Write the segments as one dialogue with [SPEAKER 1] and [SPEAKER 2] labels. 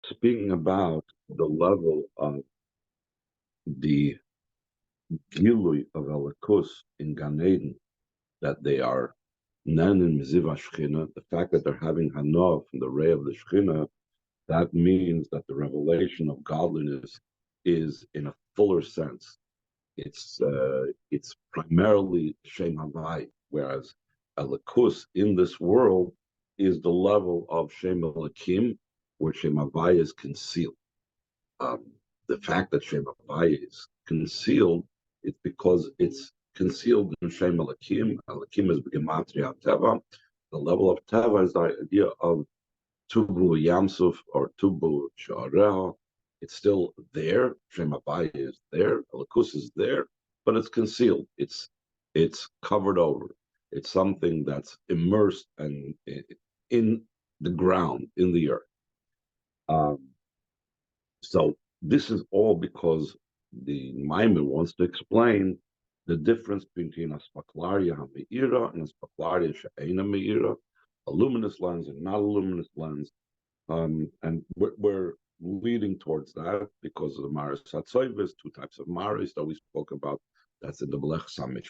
[SPEAKER 1] Speaking about the level of the Gilui of Elikus in Gan Eden, that they are Nanin Miziva Shechina, the fact that they're having Hana from the ray of the Shechina, that means that the revelation of godliness is in a fuller sense. It's primarily Shem Havai, whereas Elikus in this world is the level of Shem Elikim, where Shem Havai is concealed. Um, the fact that Shem Havai is concealed, it's because it's concealed in Shem Elakim. Elakim is Gematria Teva. The level of Teva is the idea of Tubu Yamsuf or Tubu Shareha. It's still there. Shem Havai is there. Elakus is there, but it's concealed. It's covered over. It's something that's immersed and in the ground, in the earth. Um, So this is all because the Maimon wants to explain the difference between a spaklaria meira and a spaklaria she'ena meira, a luminous lens and not a luminous lens. And we're leading towards that because of the Maris Satsoivis, two types of Maris that we spoke about. That's in the Blech Samish.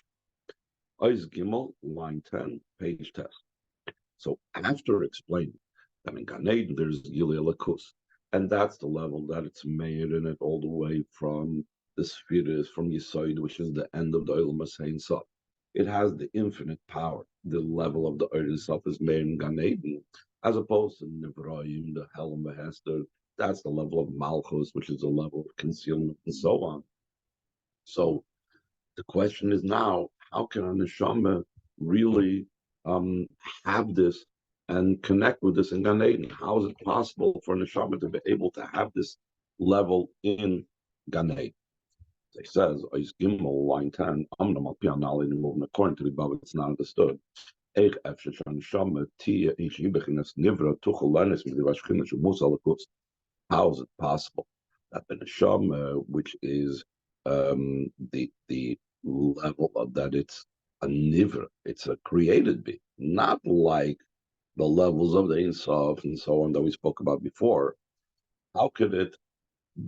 [SPEAKER 1] Ois Gimel, line 10, page test. So after explaining that in Gan Eden there's Gilead Lakus, and that's the level that it's made in it all the way from the spheres, from Yisoid, which is the end of the Olam Hasein Sof. It has the infinite power. The level of the Olam Sof is made in Gan Eden, as opposed to Nivraim, the Hell and Behester. That's the level of Malchus, which is the level of concealment, and so on. So the question is now, how can a neshama really have this and connect with this in Gan Eden? How is it possible for a neshama to be able to have this level in Gan Eden? It says, Ois Gimel, line 10, Amnam al Pianali, moving according to the Bible, it's not understood. How is it possible that the neshama, which is the level of that it's a niver, it's a created being, not like the levels of the Ein Sof and so on that we spoke about before. How could it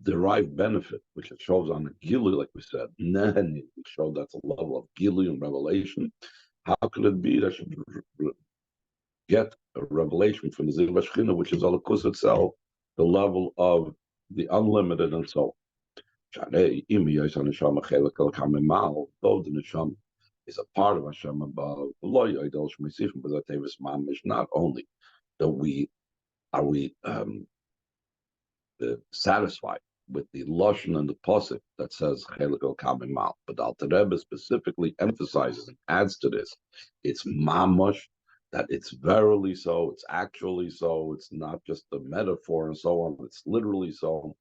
[SPEAKER 1] derive benefit, which it shows on the Gilu, like we said, Neheni, we showed that's a level of Gilu and revelation. How could it be that should get a revelation from the Ziv Shechina, which is Alakus itself, the level of the unlimited and so on? Though the neshama is a part of Hashem above, but not only that we satisfied with the lashon and the pasuk that says chelik el kamim mal, but the Alter Rebbe specifically emphasizes and adds to this, it's mamash, that it's verily so, it's actually so, it's not just a metaphor and so on, it's literally so.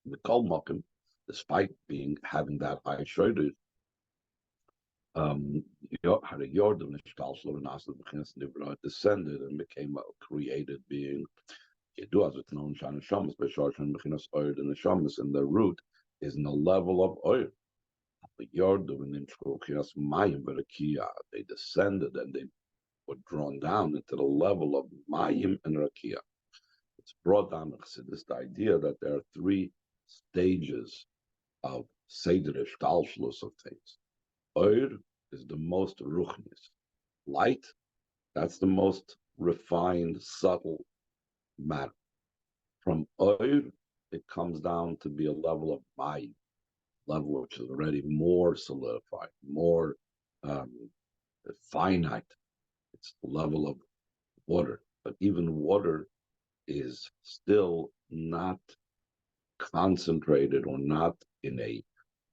[SPEAKER 1] The Kol Mokim, despite having that high shoulders, descended and became a created being. You as it's known, Shana Shamas, Besharshan Mechinas Oir, and the Shamas, and the root is in the level of Oir. The Yordu and Nimshkochias Mayim Berakia, they descended and they were drawn down into the level of Mayim and Rakia. It's brought down this idea that there are three stages of Sedrish Talshlus of things. Oir is the most ruchnis. Light, that's the most refined, subtle matter. From Oir, it comes down to be a level of Mayim, level which is already more solidified, more finite. It's the level of water. But even water is still not concentrated or not in a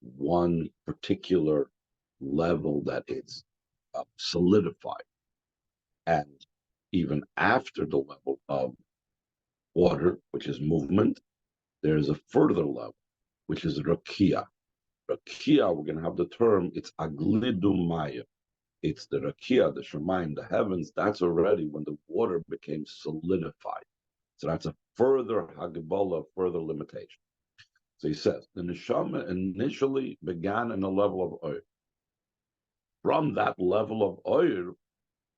[SPEAKER 1] one particular level that it's solidified. And even after the level of water, which is movement, there's a further level, which is rakia. Rakia, we're going to have the term, it's aglidum maya. It's the rakia, the shemayim, the heavens. That's already when the water became solidified. So that's a further hagibala, further limitation. So he says, the neshama initially began in a level of oil. From that level of oil,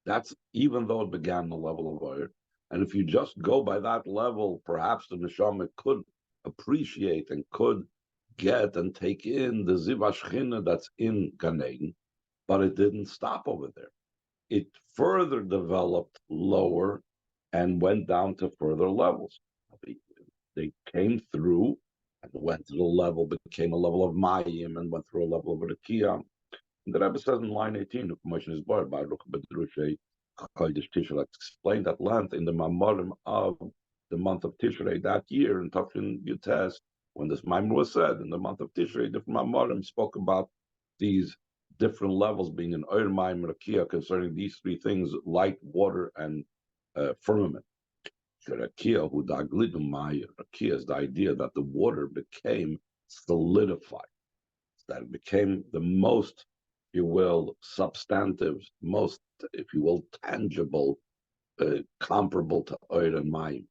[SPEAKER 1] that's even though it began in the level of oil, And if you just go by that level, perhaps the neshama could appreciate and could get and take in the ziv hashchina that's in Gan Eden, but it didn't stop over there. It further developed lower and went down to further levels. They came through and went to the level, became a level of Mayim, and went through a level of Rekia. And the Rebbe says in line 18, the commission is bar by Kodesh Tishrei, explained at length in the Mamorim of the month of Tishrei that year in Tafshin Yutes, when this Maimon was said in the month of Tishrei, different Mamorim spoke about these different levels being in Oir Maim Rakia concerning these three things: light, water, and firmament. Rakia, who daglidim Maya, Rakia is the idea that the water became solidified, that it became the most, if you will, substantive, most, if you will, tangible, comparable to Oir and Mayim.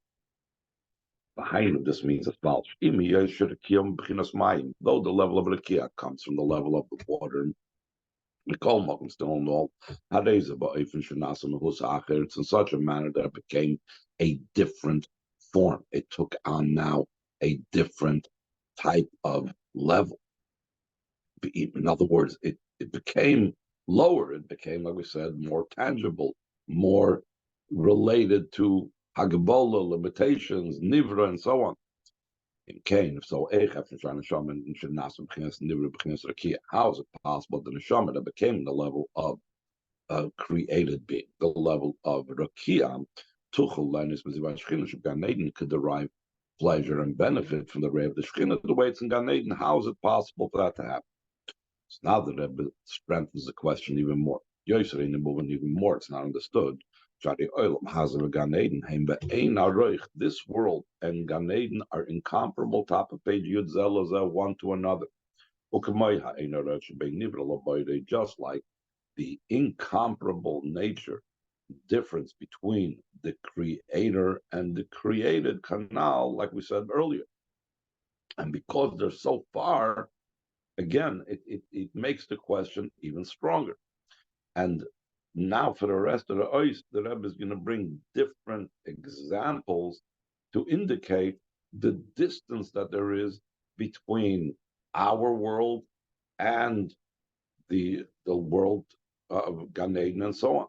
[SPEAKER 1] Behind this means it's false. Though the level of Rakia comes from the level of the water, still know it's in such a manner that it became a different form. It took on now a different type of level. In other words, it became lower. It became, like we said, more tangible, more related to Hagbola, limitations, Nivra, and so on. In Cain, so how is it possible that the neshama that became the level of created being, the level of Rakia, could derive pleasure and benefit from the ray of the Shekhinah the way it's in Gan Eden? How is it possible for that to happen? So now the Rebbe strengthens the question even more. Even more, it's not understood. This world and Gan Eden are incomparable. Top of page Yud Zelazah, one to another. Just like the incomparable nature, difference between the creator and the created canal, like we said earlier. And because they're so far, again, it makes the question even stronger. And now for the rest of the ois, the Rebbe is going to bring different examples to indicate the distance that there is between our world and the world of Gan Eden and so on.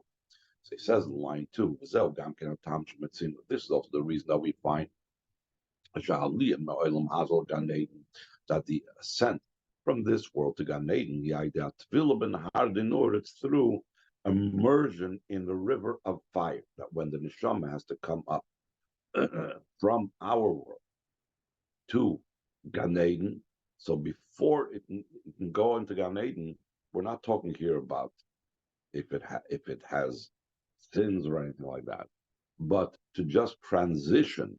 [SPEAKER 1] So he says in line 2, this is also the reason that we find that the ascent from this world to Gan Eden, the idea it's through immersion in the river of fire, that when the neshama has to come up from our world to Gan Eden, so before it can go into Gan Eden, we're not talking here about if it has sins or anything like that, but to just transition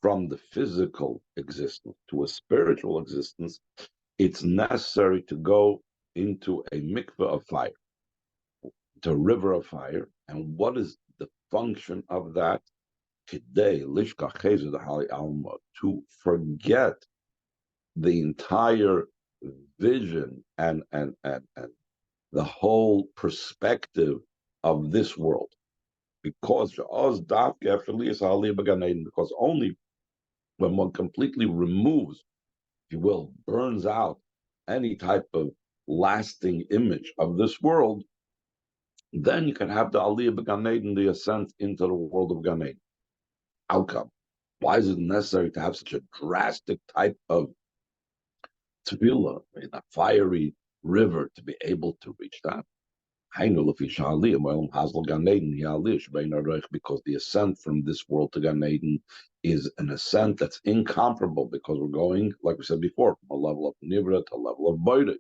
[SPEAKER 1] from the physical existence to a spiritual existence, it's necessary to go into a mikveh of fire, to a river of fire. And what is the function of that? To forget the entire vision and the whole perspective of this world. Because only when one completely removes, if you will, burns out any type of lasting image of this world, then you can have the Aliyah B'Gan Eden, the ascent into the world of Gan Eden. Outcome. Why is it necessary to have such a drastic type of tefillah in a fiery river to be able to reach that? Because the ascent from this world to Gan Eden is an ascent that's incomparable, because we're going, like we said before, from a level of Nivra to a level of Boide.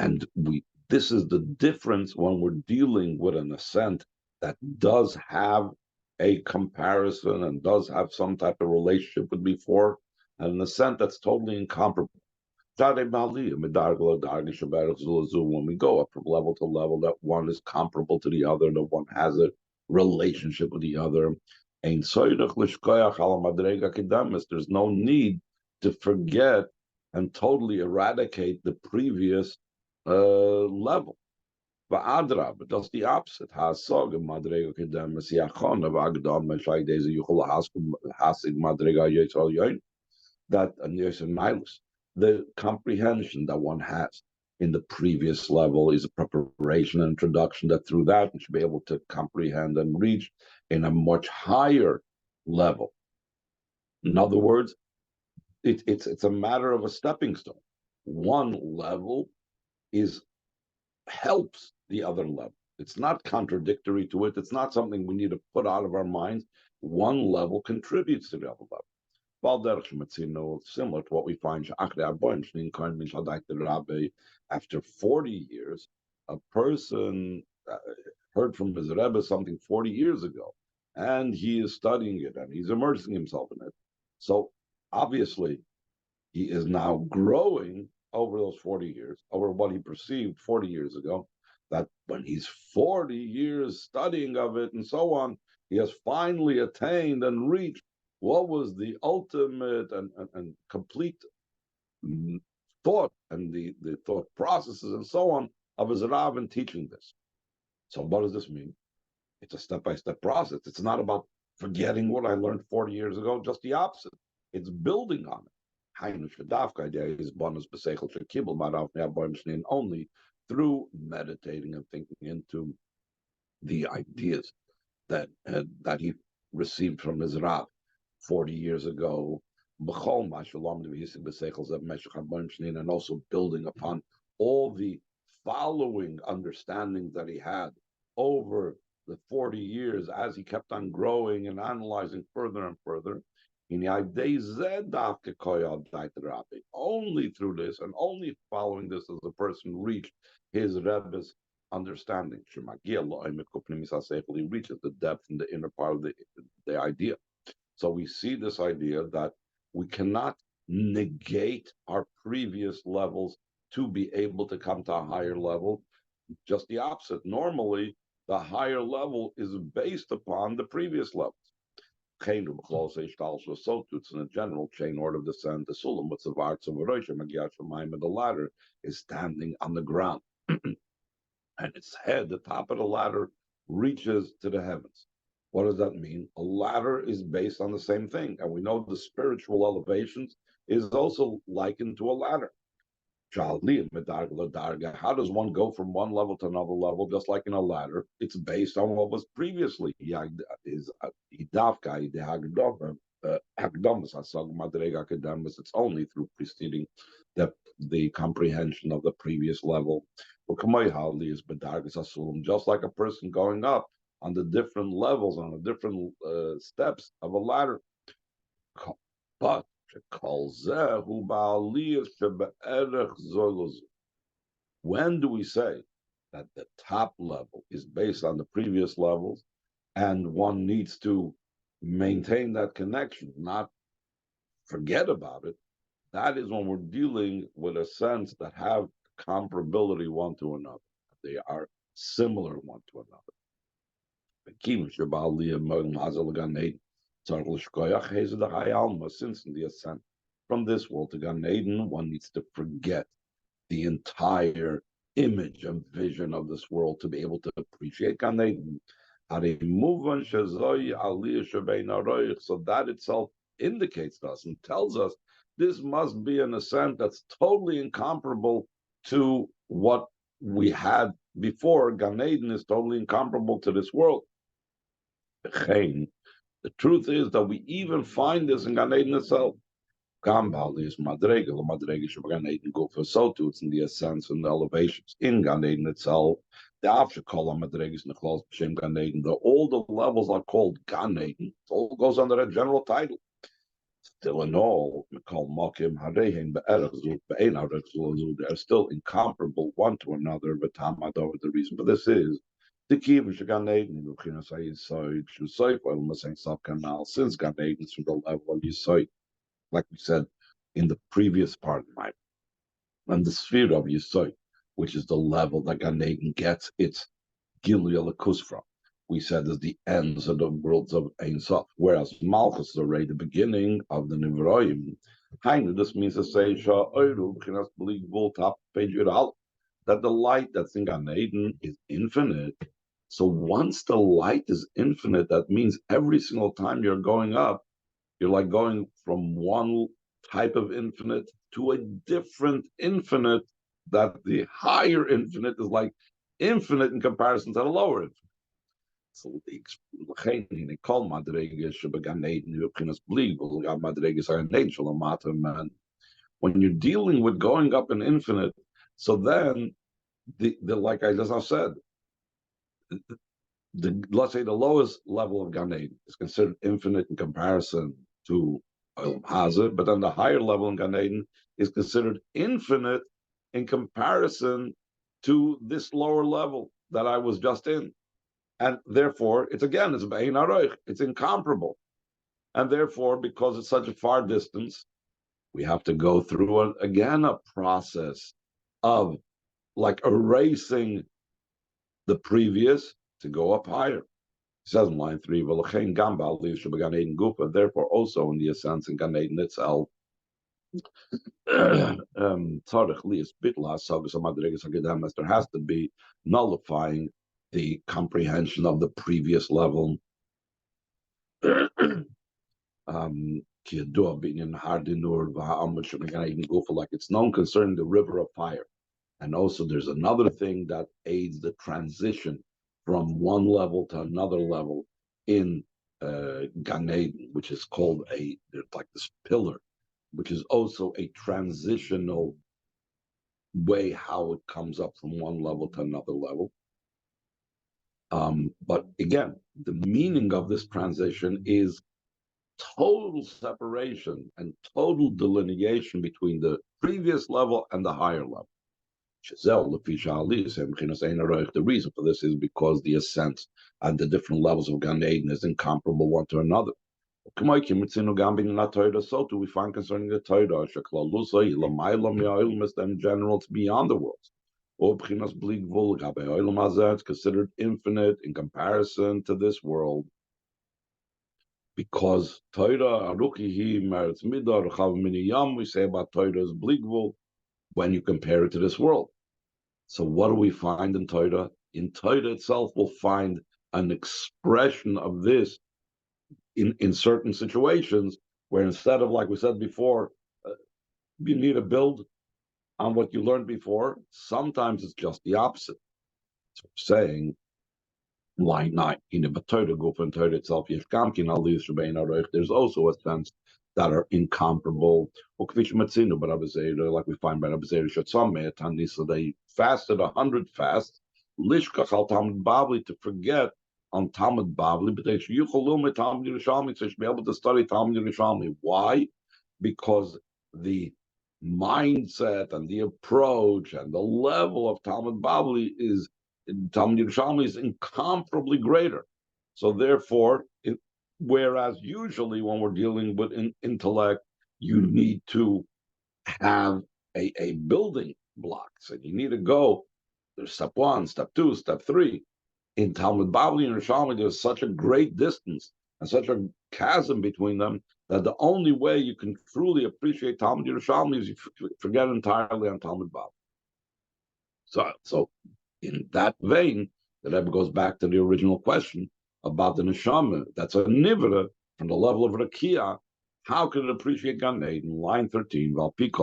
[SPEAKER 1] And this is the difference when we're dealing with an ascent that does have a comparison and does have some type of relationship with before, and an ascent that's totally incomparable. When we go up from level to level, that one is comparable to the other, that one has a relationship with the other. There's no need to forget and totally eradicate the previous level. Va'adra, but that's the opposite. Hasog madrega kedem mesiachon of agdam meshai deze yuchol hasig madrega yitzal yoin. That and there's a nihilus. The comprehension that one has in the previous level is a preparation and introduction that through that we should be able to comprehend and reach in a much higher level. In other words, it's a matter of a stepping stone. One level helps the other level. It's not contradictory to it. It's not something we need to put out of our minds. One level contributes to the other level. Similar to what we find after 40 years, a person heard from his Rebbe something 40 years ago, and he is studying it and he's immersing himself in it. So obviously, he is now growing over those 40 years, over what he perceived 40 years ago, that when he's 40 years studying of it and so on, he has finally attained and reached what was the ultimate and complete thought and the thought processes and so on of his Rav in teaching this. So what does this mean? It's a step-by-step process. It's not about forgetting what I learned 40 years ago, just the opposite. It's building on it. Only through meditating and thinking into the ideas that he received from his Rav 40 years ago, and also building upon all the following understandings that he had over the 40 years as he kept on growing and analyzing further and further. Only through this and only following this does the person reach his Rebbe's understanding. He reaches the depth and the inner part of the idea. So we see this idea that we cannot negate our previous levels to be able to come to a higher level. Just the opposite. Normally, the higher level is based upon the previous levels. In a general chain order of descent, the Sulam, what's the Varts of the ladder is standing on the ground. And its head, the top of the ladder, reaches to the heavens. What does that mean? A ladder is based on the same thing. And we know the spiritual elevations is also likened to a ladder. How does one go from one level to another level, just like in a ladder? It's based on what was previously. It's only through preceding the comprehension of the previous level. Just like a person going up on the different levels, on the different steps of a ladder. But when do we say that the top level is based on the previous levels and one needs to maintain that connection, not forget about it? That is when we're dealing with a sense that have comparability one to another. They are similar one to another. Since in the ascent from this world to Gan Eden, one needs to forget the entire image and vision of this world to be able to appreciate Gan Eden. So that itself indicates to us and tells us this must be an ascent that's totally incomparable to what we had before. Gan Eden is totally incomparable to this world. The truth is that we even find this in Gan Eden itself. It's in the ascents and the elevations in Gan Eden itself. All the levels are called Gan Eden. It all goes under a general title. Still in all, they are still incomparable one to another. But the reason for this is the key of Gan Eden. Since Gan Eden is from the level of Yisoid, like we said in the previous part of mine, and the sphere of Yisoid, which is the level that Gan Eden gets its Gilui Alakus from. We said is the ends of the worlds of Ein Sof, whereas Malchus is already the beginning of the Nivroim. This means to say, top page that the light that's in Gan Eden is infinite. So once the light is infinite, that means every single time you're going up, you're like going from one type of infinite to a different infinite, that the higher infinite is like infinite in comparison to the lower infinite. So when you're dealing with going up in infinite, so then the like I just said, let's say the lowest level of Gan Eden is considered infinite in comparison to Hazard, but then the higher level in Gan Eden is considered infinite in comparison to this lower level that I was just in. And therefore, it's Bein Aroich, it's incomparable. And therefore, because it's such a far distance, we have to go through again a process of like erasing the previous to go up higher. It says in line 3, therefore also in the essence in Gan Eden itself, there has to be nullifying the comprehension of the previous level. Like it's known concerning the river of fire. And also there's another thing that aids the transition from one level to another level in Gan Eden, which is called there's like this pillar, which is also a transitional way how it comes up from one level to another level. But again, the meaning of this transition is total separation and total delineation between the previous level and the higher level. The reason for this is because the ascent and the different levels of Gan Eden is incomparable one to another. So do we find concerning the Torah, in general, it's beyond the worlds. It's considered infinite in comparison to this world. Because Torah, we say about Torah is bligvul when you compare it to this world. So what do we find in Torah? In Torah itself, we'll find an expression of this in certain situations where instead of, like we said before, you need to build on what you learned before. Sometimes it's just the opposite. So saying, line 9, in the Torah group and Torah itself, there's also a sense that are incomparable. But like we find by Rabbi Zeir, so they fasted 100 fasts, lishkach al Talmud Bavli, to forget on Talmud Bavli, but they should be able to study Talmud Yerushalmi. Why? Because the mindset and the approach and the level of Talmud Bavli is Talmud Yerushalmi is incomparably greater. So therefore, whereas usually when we're dealing with intellect, you need to have a building blocks, and you need to go. There's step 1, step 2, step 3. In Talmud Bavli and Yerushalmi, there's such a great distance and such a chasm between them that the only way you can truly appreciate Talmud Yerushalmi is you forget entirely on Talmud Bavli. So in that vein, the Rebbe goes back to the original question about the neshama. That's a nivra from the level of rakia. How can it appreciate Gan Eden? Line 13, according to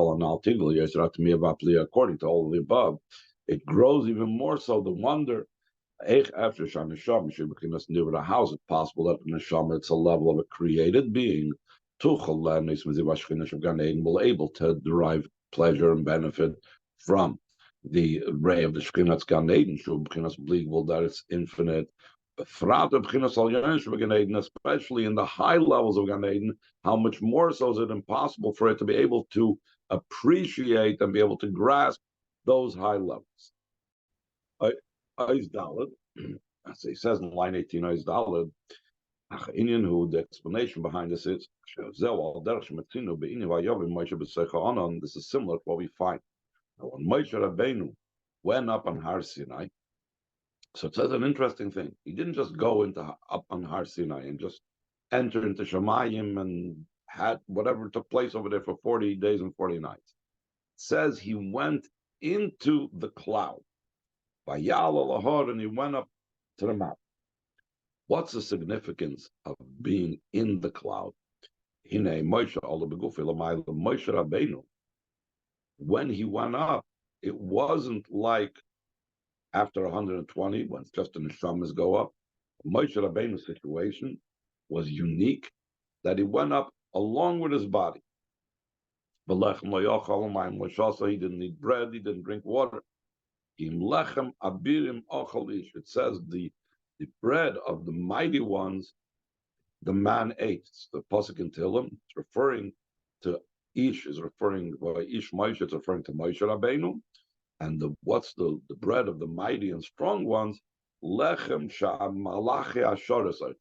[SPEAKER 1] all of the above, it grows even more so. The wonder, how is it possible that the neshama, it's a level of a created being, will able to derive pleasure and benefit from the ray of the Shekhinah's Gan Eden, that it's infinite, especially in the high levels of Gan Eden, how much more so is it impossible for it to be able to appreciate and be able to grasp those high levels. As he says in line 18, the explanation behind this is this is similar to what we find when Moshe Rabbeinu went up on Har Sinai. So it says an interesting thing. He didn't just go up on Har Sinai and just enter into Shemayim and had whatever took place over there for 40 days and 40 nights. It says he went into the cloud. And he went up to the mountain. What's the significance of being in the cloud? Moshe Rabbeinu, when he went up, it wasn't like after 120, when it's just the neshamas go up. Moshe Rabbeinu's situation was unique, that he went up along with his body. He didn't need bread, he didn't drink water. It says the bread of the mighty ones, the man ate. It's the pasuk in Tehillim. It's referring to Ish, is referring Ish Moshe. It's referring to Moshe Rabbeinu, and what's the bread of the mighty and strong ones? Lechem sha'malachi ashoresai.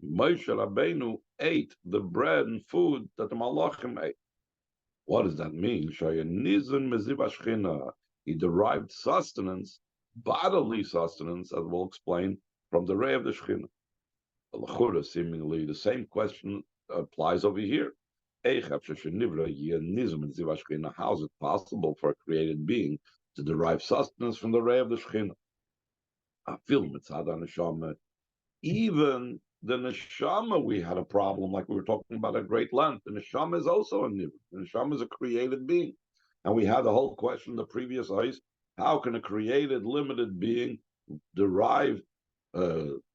[SPEAKER 1] Moshe Rabbeinu ate the bread and food that the malachim ate. What does that mean? He derived sustenance, bodily sustenance, as we'll explain, from the ray of the Shekhinah. Seemingly the same question applies over here. How is it possible for a created being to derive sustenance from the ray of the Shekhinah? Even the neshama, we had a problem, like we were talking about at great length. The neshama is also a nivra. The neshama is a created being. And we had the whole question in the previous ice, how can a created, limited being derive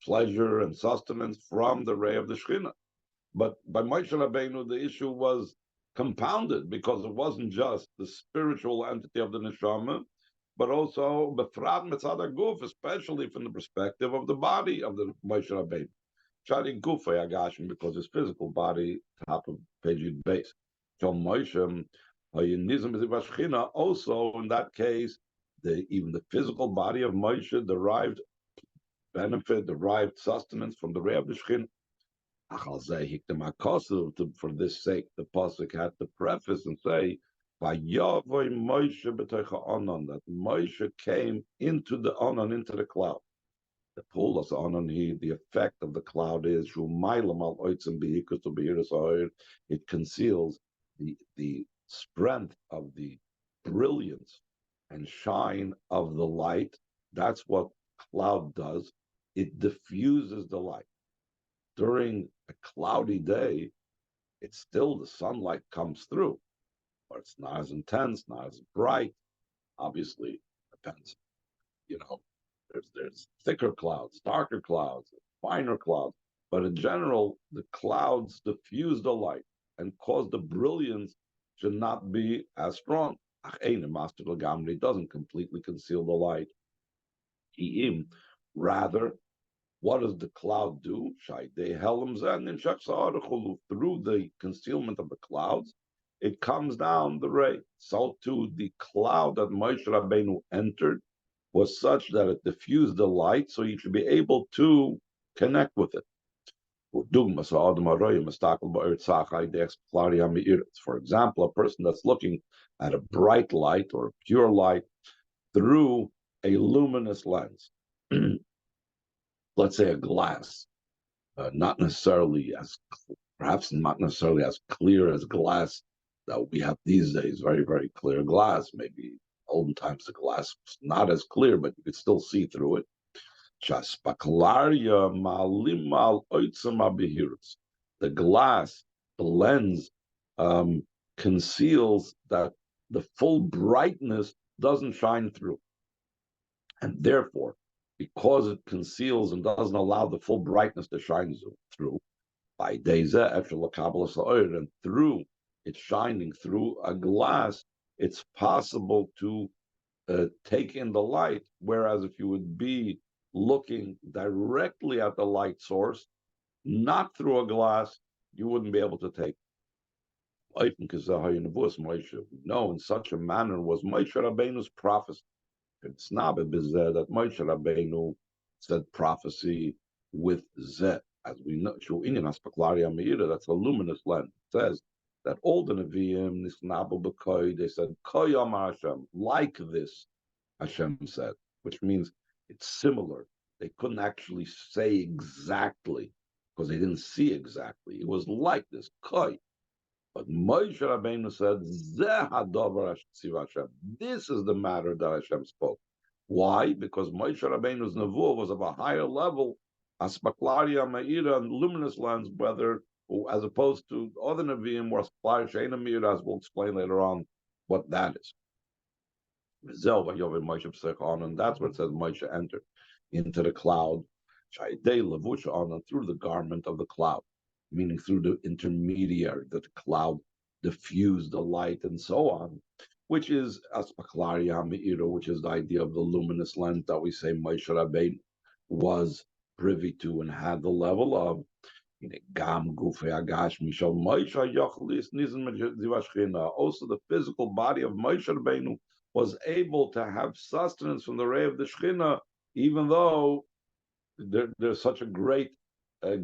[SPEAKER 1] pleasure and sustenance from the ray of the Shekhinah? But by Moshe Rabbeinu, the issue was compounded, because it wasn't just the spiritual entity of the neshama, but also befrat mitzad guf, especially from the perspective of the body of the Moshe Rabbeinu. Shadi gufay agashim, because his physical body, top of page base. So Moshe, also in that case, even the physical body of Moshe derived benefit, derived sustenance from the ray of the Shekhinah. For this sake, the pasuk had to preface and say, that Moshe came into the Anan, into the cloud. The pulas Anan, the effect of the cloud is it conceals the strength of the brilliance and shine of the light. That's what cloud does. It diffuses the light. During a cloudy day, it's still the sunlight comes through, but it's not as intense, not as bright. Obviously, depends. There's thicker clouds, darker clouds, finer clouds, but in general, the clouds diffuse the light and cause the brilliance to not be as strong. It doesn't completely conceal the light. Rather, what does the cloud do? Through the concealment of the clouds, it comes down the ray. So too, the cloud that Moshe Rabbeinu entered was such that it diffused the light, so you should be able to connect with it. For example, a person that's looking at a bright light or a pure light through a luminous lens. Let's say a glass, not necessarily perhaps not necessarily as clear as glass that we have these days, very, very clear glass. Maybe olden times the glass was not as clear, but you could still see through it. The glass, the lens, conceals that the full brightness doesn't shine through. And therefore, because it conceals and doesn't allow the full brightness to shine through, by and through it's shining through a glass, it's possible to take in the light, whereas if you would be looking directly at the light source, not through a glass, you wouldn't be able to take. We know in such a manner was Moshe Rabbeinu's prophecy. It's not that Moshe Rabbeinu said prophecy with Zeh, as we know. That's a luminous lens. It says that all the Nevi'im, they said, Hashem, like this, Hashem said, which means it's similar. They couldn't actually say exactly, because they didn't see exactly. It was like this, Koy. But Moshe Rabbeinu said, "Zeh hadavar asher tziva Hashem." This is the matter that Hashem spoke. Why? Because Moshe Rabbeinu's nevuah was of a higher level, aspaklaria meira, and luminous lens, whether as opposed to other neviim, where aspaklaria sheina meira, as we'll explain later on what that is. And that's what it says Moshe entered into the cloud, through the garment of the cloud, meaning through the intermediary, that the cloud diffused the light and so on, which is Aspaklaria Me'ira, which is the idea of the luminous lens that we say Moshe Rabbeinu was privy to and had the level of. Also, the physical body of Moshe Rabbeinu was able to have sustenance from the ray of the Shekhinah, even though there's such a great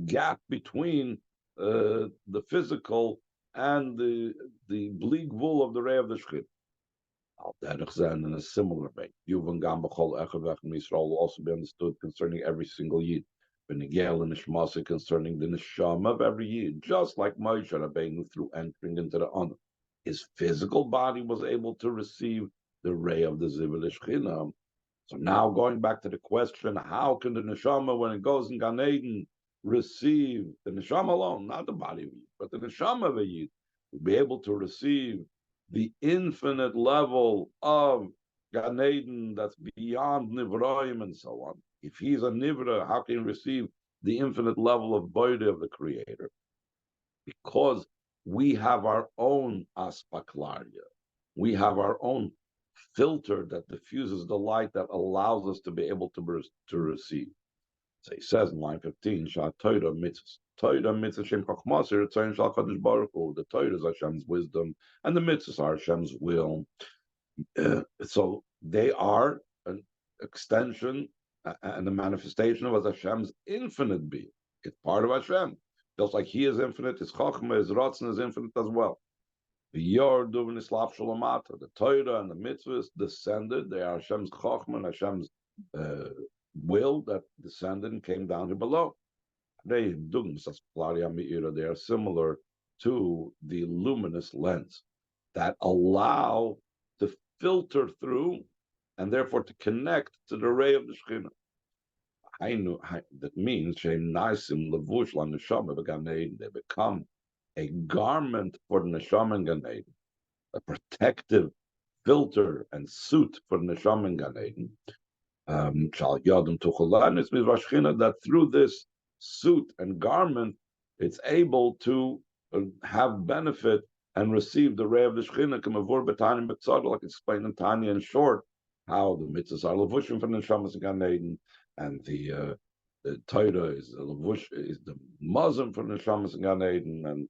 [SPEAKER 1] gap between the physical and the bleak wool of the ray of the Shekhinah. In a similar way, will also be understood concerning every single Yid. V'nigel and Nishmasa concerning the neshama of every Yid, just like Moshe Rabbeinu through entering into the honor. His physical body was able to receive the ray of the Zivah Shechina. So now going back to the question, how can the neshama, when it goes in Gan Eden, receive the neshama alone, not the body of Yid, but the neshama of a Yid, be able to receive the infinite level of Gan Eden that's beyond Nivraim and so on. If he's a Nivra, how can he receive the infinite level of Boide of the Creator? Because we have our own Aspaklaria. We have our own filter that diffuses the light that allows us to be able to receive. So he says in line 15, Shah Torah mitzvahs. Torah mitzvah Shem Chachmasir, Tzayin Shal Kadosh Baruch Hu. The Torah is Hashem's wisdom, and the mitzvahs are Hashem's will. So they are an extension and the manifestation of Hashem's infinite being. It's part of Hashem. Just like He is infinite, His Chachma, His Ratzon is infinite as well. The Yordu v'nislaf Shalomata, the Torah and the mitzvahs descended. They are Hashem's Chachma and Hashem's will that descended and came down to below. They are similar to the luminous lens that allow to filter through and therefore to connect to the ray of the Shekhinah. That means they become a garment for the Neshama in Gan Eden, a protective filter and suit for the Neshama in Gan Eden. That through this suit and garment, it's able to have benefit and receive the ray of the Shekhinah, like explained in Tanya in short, how the mitzvahs are levushim for the neshamas in Gan Eden, and the Torah is the Muslim for the neshamas in Gan Eden, and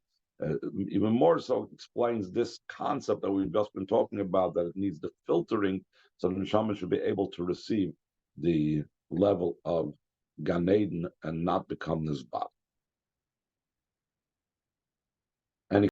[SPEAKER 1] even more so explains this concept that we've just been talking about, that it needs the filtering so the neshama should be able to receive the level of Gan Eden and not become Nizbat.